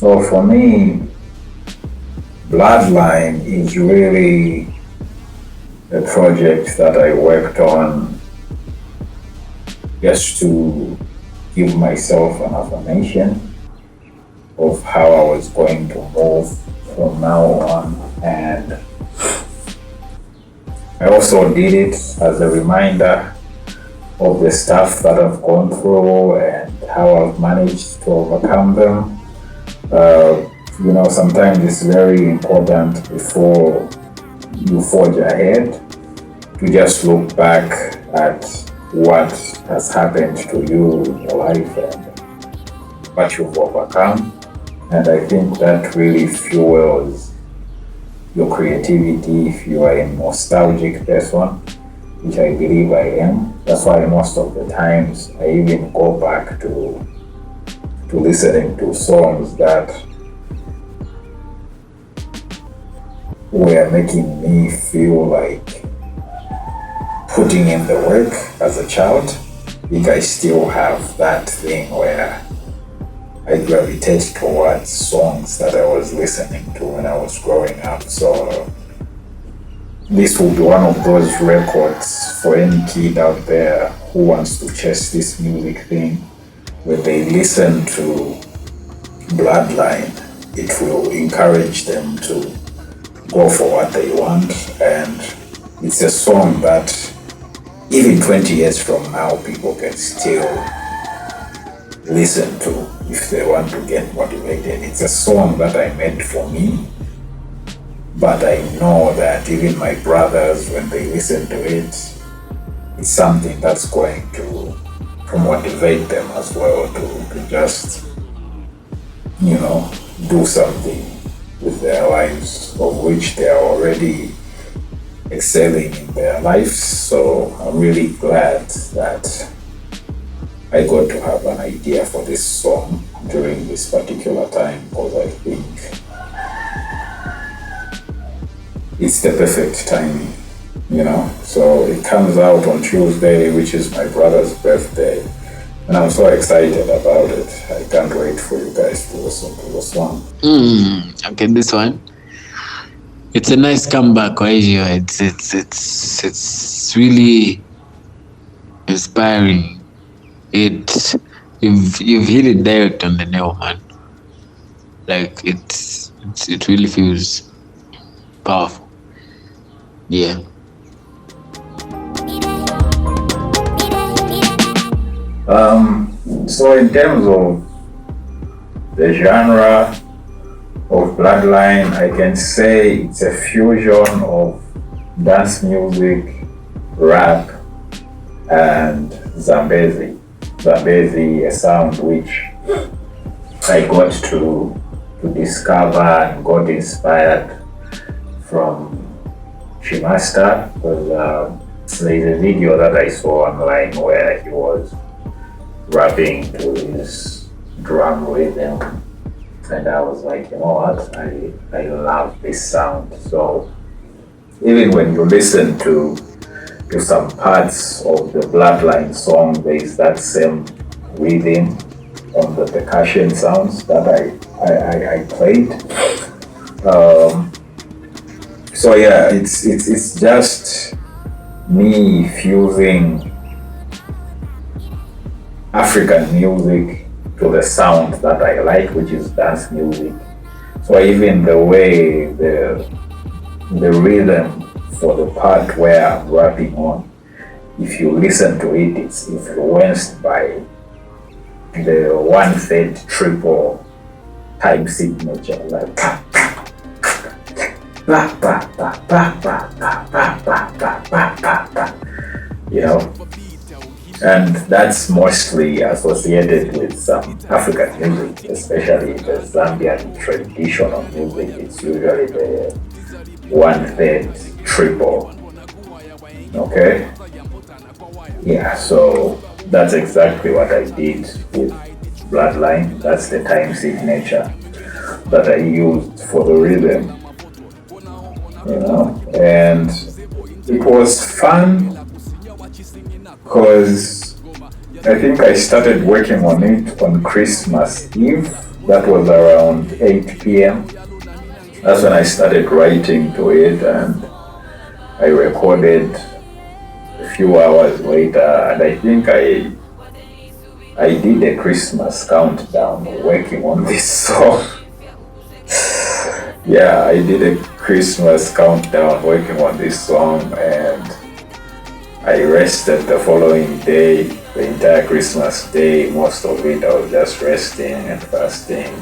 So for me, Bloodline is really a project that I worked on just to give myself an affirmation of how I was going to move from now on. And I also did it as a reminder of the stuff that I've gone through and how I've managed to overcome them. Sometimes it's very important before you forge ahead to just look back at what has happened to you in your life and what you've overcome. And I think that really fuels your creativity if you are a nostalgic person, which I believe I am. That's why most of the times I even go back to listening to songs that were making me feel like putting in the work as a child. I think I still have that thing where I gravitate towards songs that I was listening to when I was growing up. So this will be one of those records for any kid out there who wants to chase this music thing. When they listen to Bloodline, it will encourage them to go for what they want. And it's a song that even 20 years from now, people can still listen to if they want to get motivated. It's a song that I made for me, but I know that even my brothers, when they listen to it, it's something that's going to motivate them as well to just, do something with their lives, of which they are already excelling in their lives. So I'm really glad that I got to have an idea for this song during this particular time, because I think it's the perfect timing, So it comes out on Tuesday, which is my brother's birthday, and I'm so excited about it. I can't wait for you guys to listen to this one. Okay, this one. It's a nice comeback, Waijio. It's really inspiring. You've hit it direct on the nail, man. Like it really feels powerful. Yeah. So in terms of the genre of Bloodline, I can say it's a fusion of dance music, rap, and Zambezi. Zambezi, a sound which I got to discover and got inspired from Chimasta, because there's a video that I saw online where he was rapping to his drum rhythm, and I was like, you know what, I love this sound. So even when you listen to some parts of the Bloodline song, there is that same rhythm on the percussion sounds that I played. So yeah, it's just me fusing African music to the sound that I like, which is dance music. So even the way the rhythm for the part where I'm rapping on, if you listen to it, it's influenced by the 1/3 triple time signature, like and that's mostly associated with some African music, especially the Zambian traditional music. It's usually the 1/3 triple. Okay? Yeah, so that's exactly what I did with Bloodline. That's the time signature that I used for the rhythm. And it was fun because I think I started working on it on Christmas Eve That was around 8 p.m. That's when I started writing to it, and I recorded a few hours later, and I think I did a Christmas countdown working on this song. Yeah, I did a Christmas countdown working on this song, and I rested the following day, the entire Christmas day. Most of it I was just resting and fasting.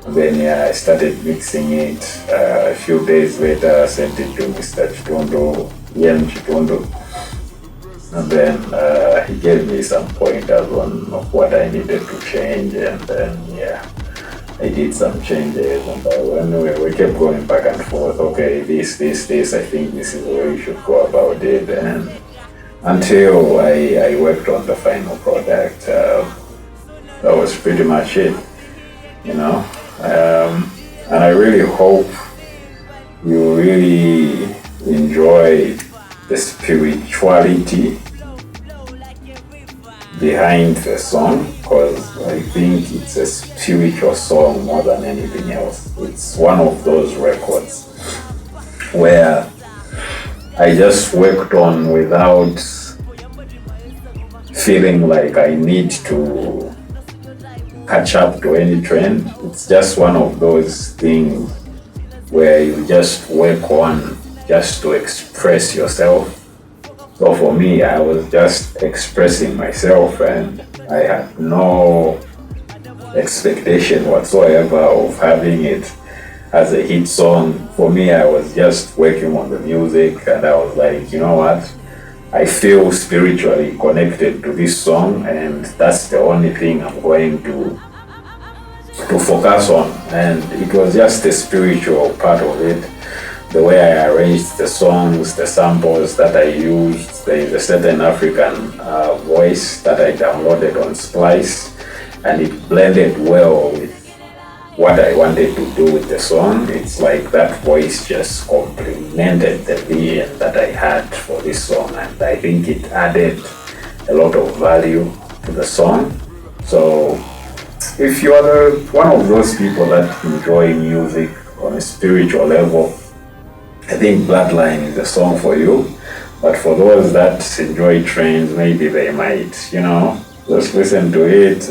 And then I started mixing it. A few days later, I sent it to Mr. Chitondo, and then he gave me some pointers on what I needed to change, and then I did some changes, and anyway, we kept going back and forth. Okay, this, I think this is the way you should go about it, and until I worked on the final product. That was pretty much it, and I really hope you really enjoy the spirituality behind the song, because I think it's a spiritual song more than anything else. It's one of those records where I just worked on without feeling like I need to catch up to any trend. It's just one of those things where you just work on just to express yourself. So for me, I was just expressing myself, and I had no expectation whatsoever of having it as a hit song. For me, I was just working on the music, and I was like, you know what? I feel spiritually connected to this song, and that's the only thing I'm going to focus on. And it was just the spiritual part of it. The way I arranged the songs, the samples that I used, there is a certain African voice that I downloaded on Splice, and it blended well with what I wanted to do with the song. It's like that voice just complemented the vision that I had for this song, and I think it added a lot of value to the song. So if you are one of those people that enjoy music on a spiritual level, I think Bloodline is a song for you. But for those that enjoy trends, maybe they might, just listen to it,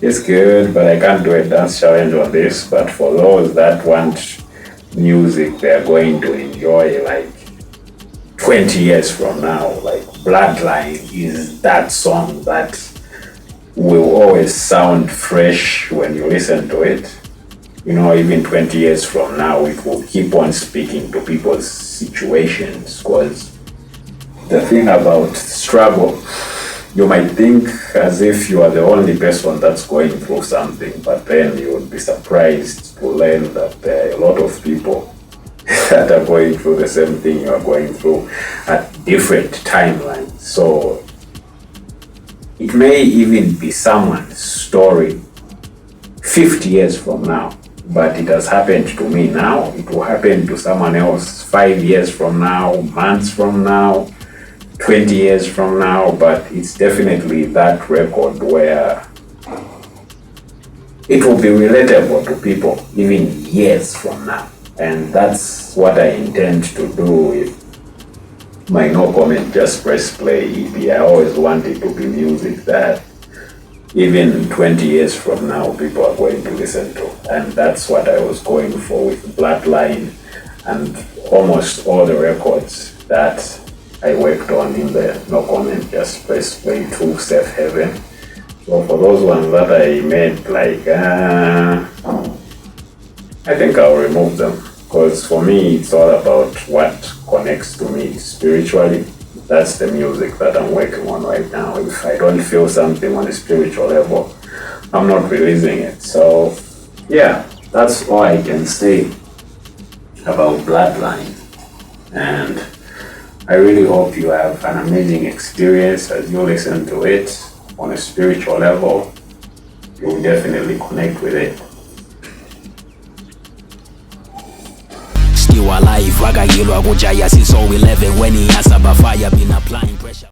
it's good, but I can't do a dance challenge on this. But for those that want music they're going to enjoy like 20 years from now, like Bloodline is that song that will always sound fresh when you listen to it. Even 20 years from now, it will keep on speaking to people's situations, because the thing about struggle, you might think as if you are the only person that's going through something, but then you would be surprised to learn that there are a lot of people that are going through the same thing you are going through at different timelines. So it may even be someone's story 50 years from now, but it has happened to me now. It will happen to someone else 5 years from now, months from now, 20 years from now. But it's definitely that record where it will be relatable to people even years from now. And that's what I intend to do with my No Comment Just Press Play EP. I always want it to be music that even 20 years from now, people are going to listen to. And that's what I was going for with Bloodline and almost all the records that I worked on in the No Comment Just Press Play 2 Safe Haven. So for those ones that I made, I think I'll remove them, because for me, it's all about what connects to me spiritually. That's the music that I'm working on right now. If I don't feel something on a spiritual level, I'm not releasing it. So yeah, that's all I can say about Bloodline. And I really hope you have an amazing experience as you listen to it on a spiritual level. You'll definitely connect with it. Still alive, wakagilwa kujaya since 11 when he has a fire been applying pressure.